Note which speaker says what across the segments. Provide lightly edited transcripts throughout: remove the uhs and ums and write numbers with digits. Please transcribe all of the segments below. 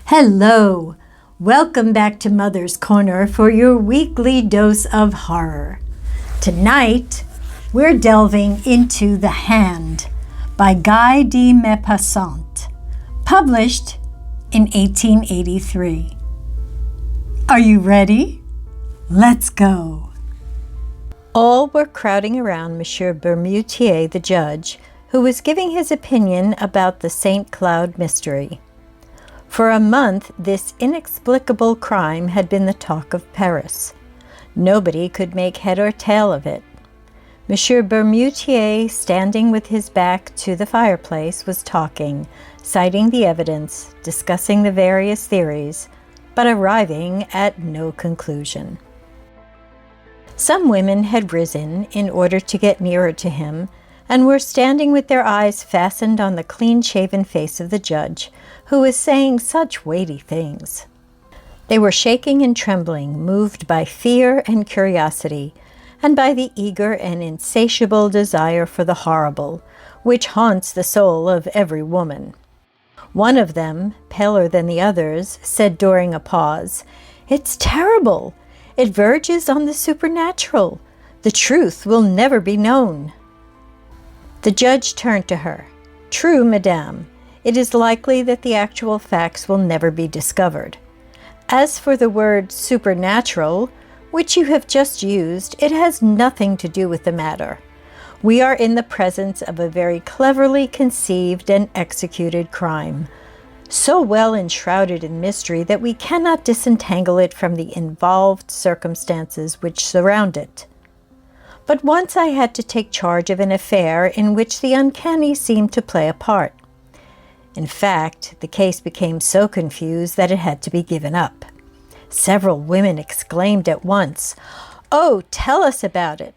Speaker 1: Hello! Welcome back to Mother's Corner for your weekly dose of horror. Tonight, we're delving into The Hand by Guy de Maupassant, published in 1883. Are you ready? Let's go! All were crowding around Monsieur Bermutier, the judge, who was giving his opinion about the St. Cloud mystery. For a month, this inexplicable crime had been the talk of Paris. Nobody could make head or tail of it. Monsieur Bermutier, standing with his back to the fireplace, was talking, citing the evidence, discussing the various theories, but arriving at no conclusion. Some women had risen in order to get nearer to him, and were standing with their eyes fastened on the clean-shaven face of the judge, who was saying such weighty things. They were shaking and trembling, moved by fear and curiosity, and by the eager and insatiable desire for the horrible, which haunts the soul of every woman. One of them, paler than the others, said during a pause, "It's terrible! It verges on the supernatural. The truth will never be known." The judge turned to her. "True, madame. It is likely that the actual facts will never be discovered. As for the word supernatural, which you have just used, it has nothing to do with the matter. We are in the presence of a very cleverly conceived and executed crime, so well enshrouded in mystery that we cannot disentangle it from the involved circumstances which surround it. But once I had to take charge of an affair in which the uncanny seemed to play a part. In fact, the case became so confused that it had to be given up. Several women exclaimed at once, "Oh, tell us about it!"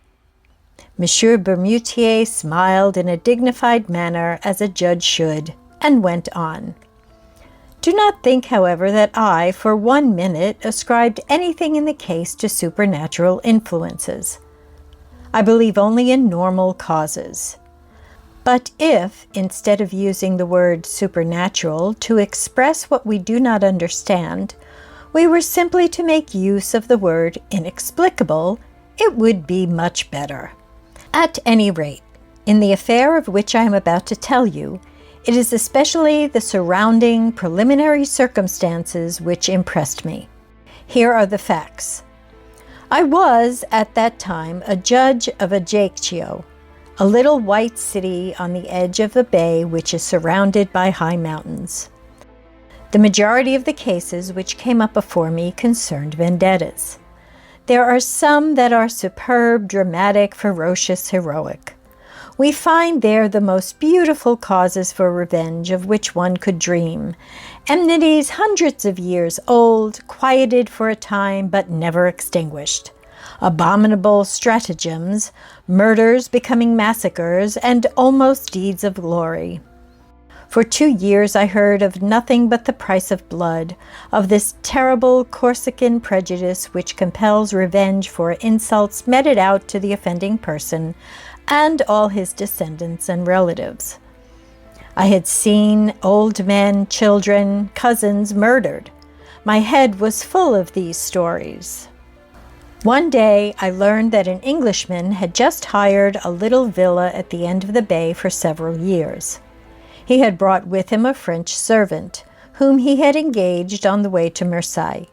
Speaker 1: Monsieur Bermutier smiled in a dignified manner, as a judge should, and went on. "Do not think, however, that I, for 1 minute, ascribed anything in the case to supernatural influences. I believe only in normal causes. But if, instead of using the word supernatural to express what we do not understand, we were simply to make use of the word inexplicable, it would be much better. At any rate, in the affair of which I am about to tell you, it is especially the surrounding preliminary circumstances which impressed me. Here are the facts. I was, at that time, a judge of Ajaccio, a little white city on the edge of a bay which is surrounded by high mountains. The majority of the cases which came up before me concerned vendettas. There are some that are superb, dramatic, ferocious, heroic. We find there the most beautiful causes for revenge of which one could dream, enmities hundreds of years old, quieted for a time but never extinguished, abominable stratagems, murders becoming massacres, and almost deeds of glory. For 2 years I heard of nothing but the price of blood, of this terrible Corsican prejudice which compels revenge for insults meted out to the offending person and all his descendants and relatives. I had seen old men, children, cousins murdered. My head was full of these stories. One day I learned that an Englishman had just hired a little villa at the end of the bay for several years. He had brought with him a French servant, whom he had engaged on the way to Marseille.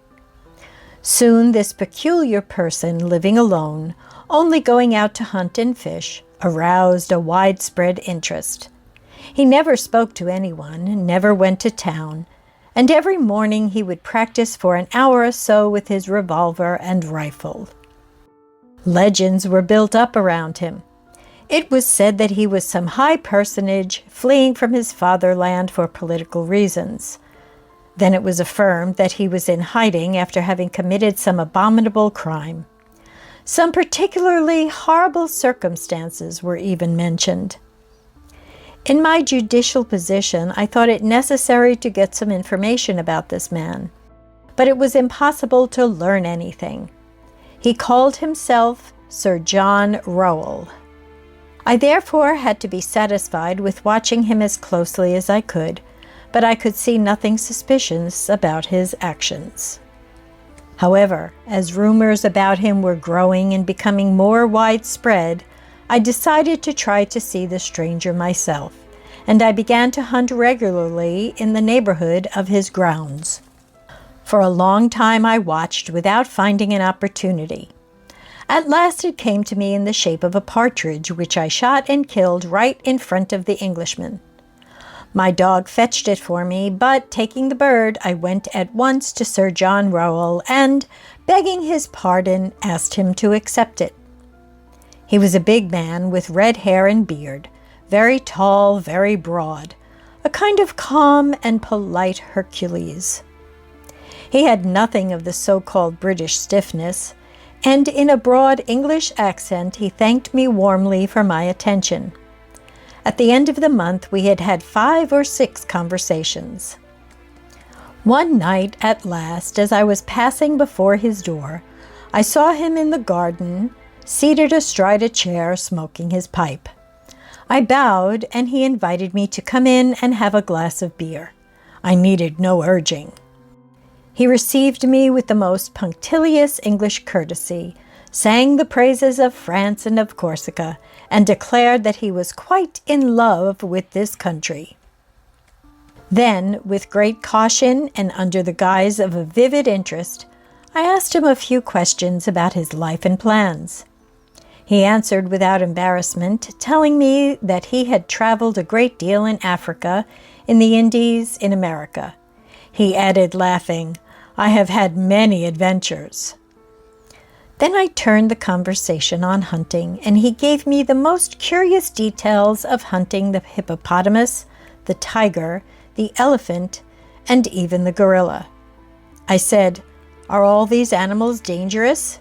Speaker 1: Soon this peculiar person, living alone, only going out to hunt and fish, aroused a widespread interest. He never spoke to anyone, never went to town, and every morning he would practice for an hour or so with his revolver and rifle. Legends were built up around him. It was said that he was some high personage fleeing from his fatherland for political reasons. Then it was affirmed that he was in hiding after having committed some abominable crime. Some particularly horrible circumstances were even mentioned. In my judicial position, I thought it necessary to get some information about this man, but it was impossible to learn anything. He called himself Sir John Rowell. I therefore had to be satisfied with watching him as closely as I could, but I could see nothing suspicious about his actions. However, as rumors about him were growing and becoming more widespread, I decided to try to see the stranger myself, and I began to hunt regularly in the neighborhood of his grounds. For a long time I watched without finding an opportunity. At last it came to me in the shape of a partridge, which I shot and killed right in front of the Englishman. My dog fetched it for me, but taking the bird, I went at once to Sir John Rowell and, begging his pardon, asked him to accept it. He was a big man with red hair and beard, very tall, very broad, a kind of calm and polite Hercules. He had nothing of the so-called British stiffness, and in a broad English accent he thanked me warmly for my attention. At the end of the month we had had 5 or 6 conversations. One night, at last, as I was passing before his door, I saw him in the garden, seated astride a chair, smoking his pipe. I bowed, and he invited me to come in and have a glass of beer. I needed no urging. He received me with the most punctilious English courtesy, sang the praises of France and of Corsica, and declared that he was quite in love with this country. Then, with great caution and under the guise of a vivid interest, I asked him a few questions about his life and plans. He answered without embarrassment, telling me that he had traveled a great deal in Africa, in the Indies, in America. He added, laughing, "I have had many adventures." Then I turned the conversation on hunting, and he gave me the most curious details of hunting the hippopotamus, the tiger, the elephant, and even the gorilla. I said, "Are all these animals dangerous?"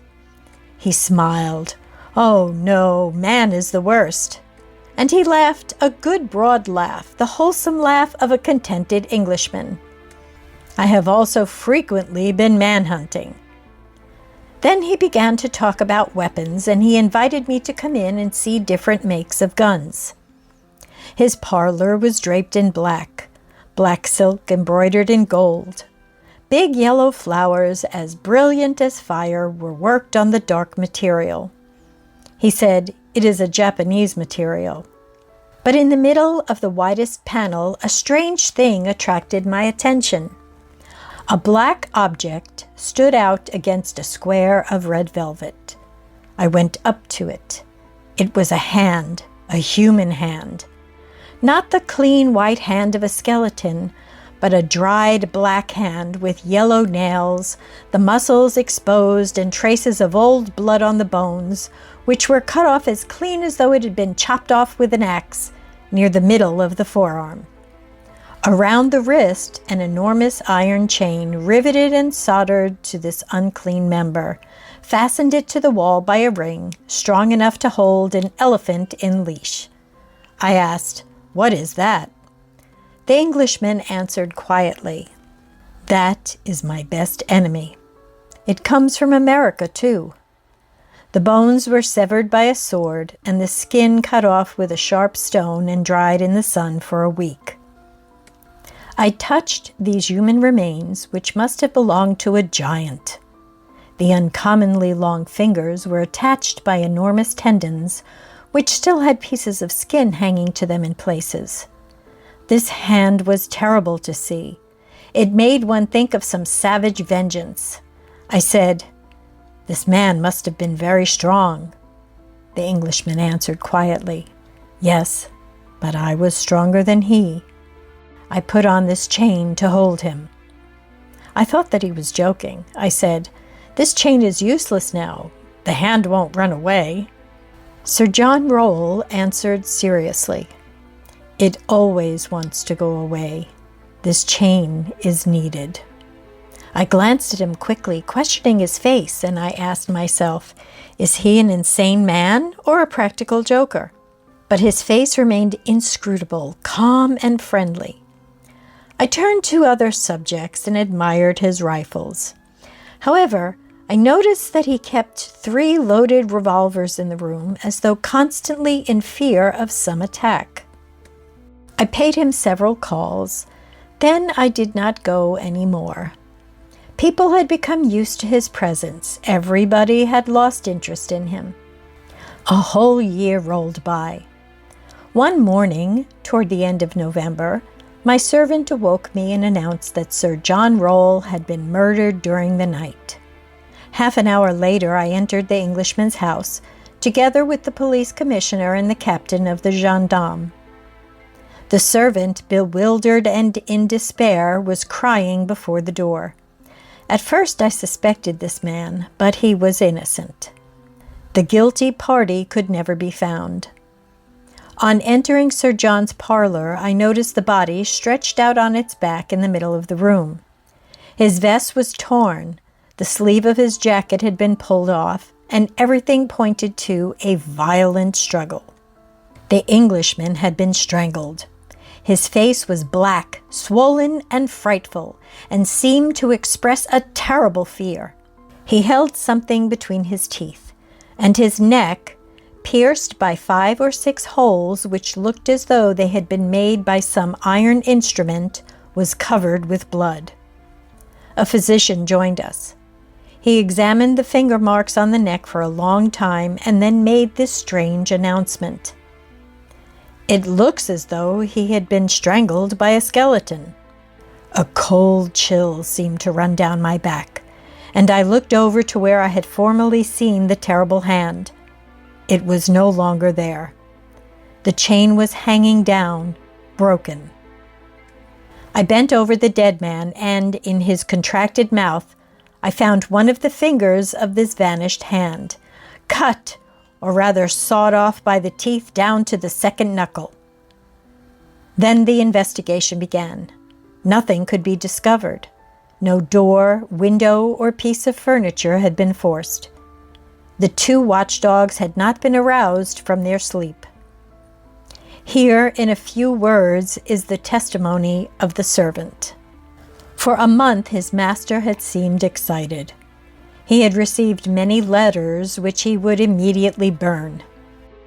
Speaker 1: He smiled. "Oh, no, man is the worst." And he laughed a good broad laugh, the wholesome laugh of a contented Englishman. "I have also frequently been man-hunting." Then he began to talk about weapons, and he invited me to come in and see different makes of guns. His parlor was draped in black silk embroidered in gold. Big yellow flowers, as brilliant as fire, were worked on the dark material. He said, "It is a Japanese material." But in the middle of the widest panel, a strange thing attracted my attention. A black object stood out against a square of red velvet. I went up to it. It was a hand, a human hand. Not the clean white hand of a skeleton, but a dried black hand with yellow nails, the muscles exposed and traces of old blood on the bones, which were cut off as clean as though it had been chopped off with an axe, near the middle of the forearm. Around the wrist, an enormous iron chain, riveted and soldered to this unclean member, fastened it to the wall by a ring strong enough to hold an elephant in leash. I asked, "What is that?" The Englishman answered quietly, "That is my best enemy. It comes from America, too." The bones were severed by a sword, and the skin cut off with a sharp stone and dried in the sun for a week. I touched these human remains, which must have belonged to a giant. The uncommonly long fingers were attached by enormous tendons, which still had pieces of skin hanging to them in places. This hand was terrible to see. It made one think of some savage vengeance. I said, "This man must have been very strong." The Englishman answered quietly, "Yes, but I was stronger than he. I put on this chain to hold him." I thought that he was joking. I said, "This chain is useless now. The hand won't run away." Sir John Rowell answered seriously, "It always wants to go away. This chain is needed." I glanced at him quickly, questioning his face, and I asked myself, is he an insane man or a practical joker? But his face remained inscrutable, calm and friendly. I turned to other subjects and admired his rifles. However, I noticed that he kept 3 loaded revolvers in the room, as though constantly in fear of some attack. I paid him several calls. Then I did not go any more. People had become used to his presence. Everybody had lost interest in him. A whole year rolled by. One morning, toward the end of November, my servant awoke me and announced that Sir John Rowell had been murdered during the night. Half an hour later, I entered the Englishman's house, together with the police commissioner and the captain of the gendarmes. The servant, bewildered and in despair, was crying before the door. At first I suspected this man, but he was innocent. The guilty party could never be found. On entering Sir John's parlor, I noticed the body stretched out on its back in the middle of the room. His vest was torn, the sleeve of his jacket had been pulled off, and everything pointed to a violent struggle. The Englishman had been strangled. His face was black, swollen, and frightful, and seemed to express a terrible fear. He held something between his teeth, and his neck, pierced by 5 or 6 holes which looked as though they had been made by some iron instrument, was covered with blood. A physician joined us. He examined the finger marks on the neck for a long time and then made this strange announcement. "It looks as though he had been strangled by a skeleton." A cold chill seemed to run down my back, and I looked over to where I had formerly seen the terrible hand. It was no longer there. The chain was hanging down, broken. I bent over the dead man, and in his contracted mouth, I found one of the fingers of this vanished hand, cut, or rather sawed off by the teeth down to the second knuckle. Then the investigation began. Nothing could be discovered. No door, window, or piece of furniture had been forced. The 2 watchdogs had not been aroused from their sleep. Here, in a few words, is the testimony of the servant. For a month his master had seemed excited. He had received many letters which he would immediately burn.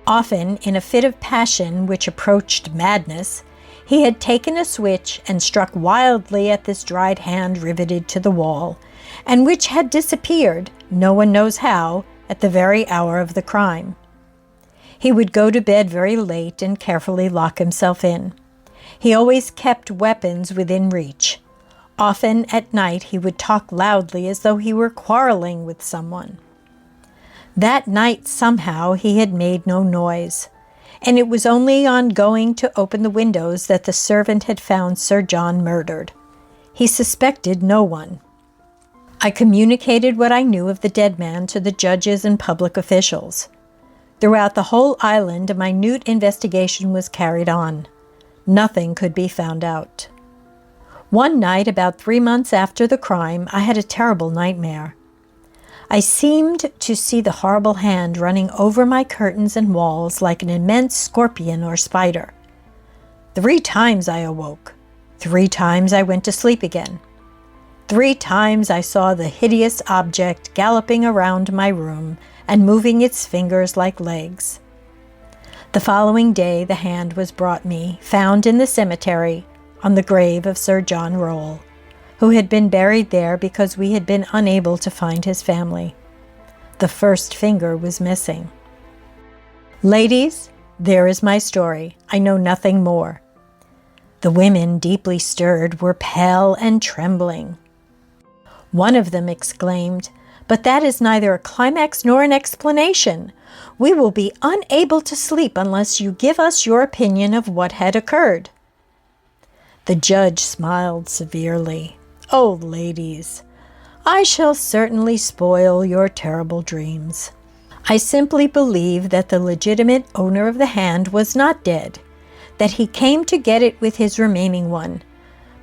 Speaker 1: Often, in a fit of passion which approached madness, he had taken a switch and struck wildly at this dried hand riveted to the wall, and which had disappeared, no one knows how, at the very hour of the crime. He would go to bed very late and carefully lock himself in. He always kept weapons within reach. Often at night he would talk loudly as though he were quarreling with someone. That night somehow he had made no noise, and it was only on going to open the windows that the servant had found Sir John murdered. He suspected no one. I communicated what I knew of the dead man to the judges and public officials. Throughout the whole island a minute investigation was carried on. Nothing could be found out. One night, about 3 months after the crime, I had a terrible nightmare. I seemed to see the horrible hand running over my curtains and walls like an immense scorpion or spider. 3 times I awoke. 3 times I went to sleep again. 3 times I saw the hideous object galloping around my room and moving its fingers like legs. The following day the hand was brought me, found in the cemetery, on the grave of Sir John Rowell, who had been buried there because we had been unable to find his family. The first finger was missing. Ladies, there is my story. I know nothing more. The women, deeply stirred, were pale and trembling. One of them exclaimed, "But that is neither a climax nor an explanation. We will be unable to sleep unless you give us your opinion of what had occurred." The judge smiled severely. "Oh, ladies, I shall certainly spoil your terrible dreams. I simply believe that the legitimate owner of the hand was not dead, that he came to get it with his remaining one,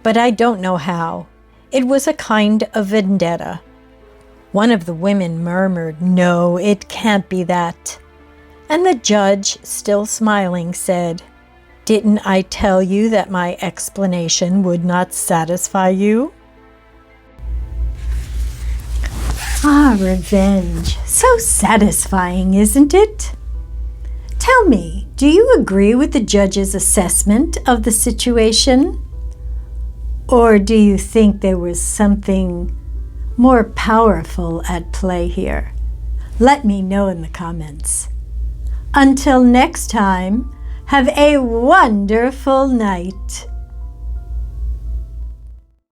Speaker 1: but I don't know how. It was a kind of vendetta." One of the women murmured, "No, it can't be that." And the judge, still smiling, said, "Didn't I tell you that my explanation would not satisfy you?" Ah, revenge. So satisfying, isn't it? Tell me, do you agree with the judge's assessment of the situation? Or do you think there was something more powerful at play here? Let me know in the comments. Until next time, have a wonderful night.